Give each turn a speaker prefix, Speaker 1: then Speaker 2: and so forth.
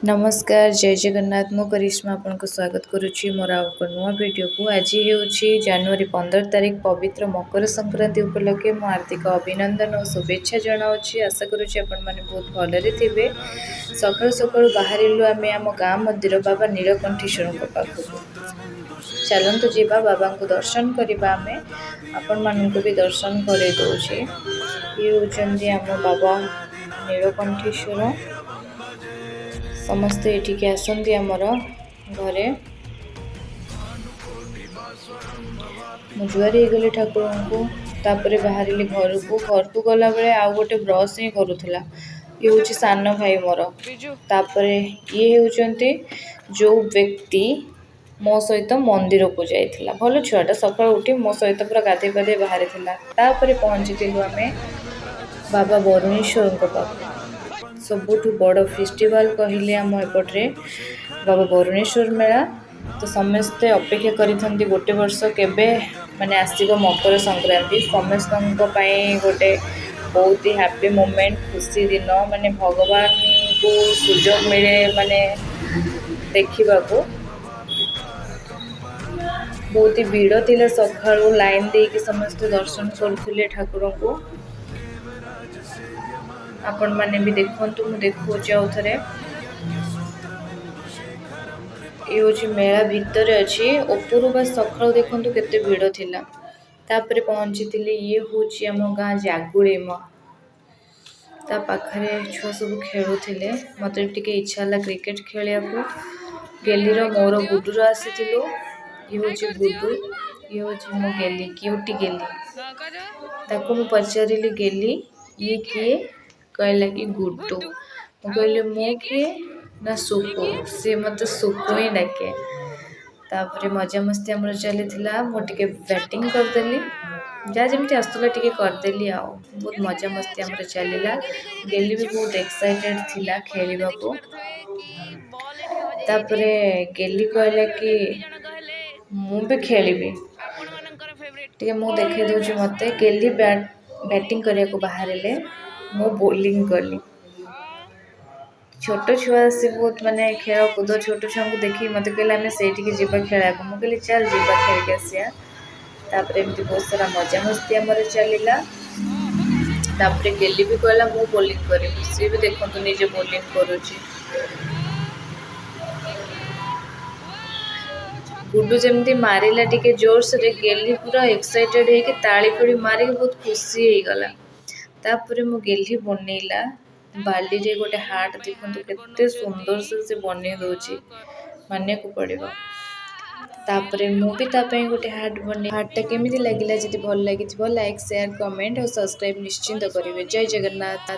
Speaker 1: नमस्कार जय जगन्नाथ मो करिश्मा आपन को स्वागत करुच्ची मोर एक नुआ वीडियो को। आज हेउची जनवरी 15 तारिख पवित्र मकर संक्रांति उपलक्षे मो हार्दिक अभिनंदन और शुभेच्छा जनाऊँगी। आशा करुच्ची आपण माने बहुत भलरे थिबे। सकाळु सकाळु बाहरिलु आमे आम गाँ मंदिर बाबा नीलकंठेश्वर पाखकु। चलतु जीवा बाबा को दर्शन करबा। आमे आपण मानकु भी दर्शन करे दउची। ये होचंदी आम बाबा नीलकंठेश्वर। समस्ते एठिके आसंती आमर घरे मुजुआरी गली ठाकुर को। तापरे बाहरिली घर को गला बेले आ गोटे ब्रश ही करूला। ये हूँ सान भाई मोर। तापरे ये होचंती जो व्यक्ति मो सहित मंदिर को जाइथिला। भल छुआटा सकाळ उठी मो सहित पूरा गाधे पाधे बाहरी थिला। तापरे पहुंचीलु आमे बाबा बरुणेश्वर को पाख। सबुठु बड़ फेस्टिवल कहले आम एपट्रे बाबा बरुणेश्वर मेला। तो समस्ते अपेक्षा करिथंती गोटे वर्ष केबे माने आसीगो मकर संक्रांति। समस्त गोटे बहुत ही हैप्पी मोमेंट खुशी दिन माने भगवान को सुजोग मिले माने देखिबा को। बहुत ही भीड़ थिले सकाळु लाइन देके समस्त दर्शन करुथिले ठाकुर को। आपण माने भी देखंतु मु देखौची आउ थरे। ये होची मेला भीतर अछि ओपुरु बा सकाळु देखंतु केते भीड़ थिला। तापरे पहुंचीतिले ये होची हम गाँ जागुळे म। ता पाखरे छुआ सब खेलुथिले। मते टिके इच्छा हला क्रिकेट खेलिया को। गेलीर मोर गुडुर आसीतिलो। ये होची गुडू। ये होची मो गेली क्यूटी गेली। ताको मु पचारिली गेली ये किए कहला कि गुड्डू। मु कहली मो किए ना सुकु। से मते सुकु ही डाके। तापरे मजा मस्ती हमर चलीथिला। मो टिके बैटिंग करदेली। जा जेमती आस्तला टिके करदेली आ बहुत मजा मस्ती हमर चलीला। गेली भी बहुत एक्साइटेड थिला खेलिबा को। तापरे गेली कहला कि मु भी खेलिबी। टिके मु देखे दोची मते गेली बैटिंग करिया को बाहरले मु बॉलिंग कली। छोटो छुआ से बहुत माने खेल कूद छोटो छुआ को देखी मते कहला हमें सेठी के जीवा खेला को। मु कहली चल जीवा खेल के आसिया। तापरे एमती बहुत सारा मजा मस्ती हमर चलीला। तापरे गेली भी कहला मु बॉलिंग करिबी। से भी देखंतु निजे बॉलिंग करूची। गुड्डू जेमती मारिला टिके जोर से गेली पूरा एक्साइटेड है कि ताली पड़ी मारी बहुत खुशी हो गला। तापरे मु गेली बनेला बाली रे गोटे हार्ट देखंतु केते सुंदर से बने दोची माने को पड़िबो। तापरे मु भी ता पई गोटे हार्ट बने। हार्ट ता केमिति लागिला जति भल लागिथिबो लाइक शेयर कमेंट और सब्सक्राइब निश्चिंत करिवे। जय जगन्नाथ।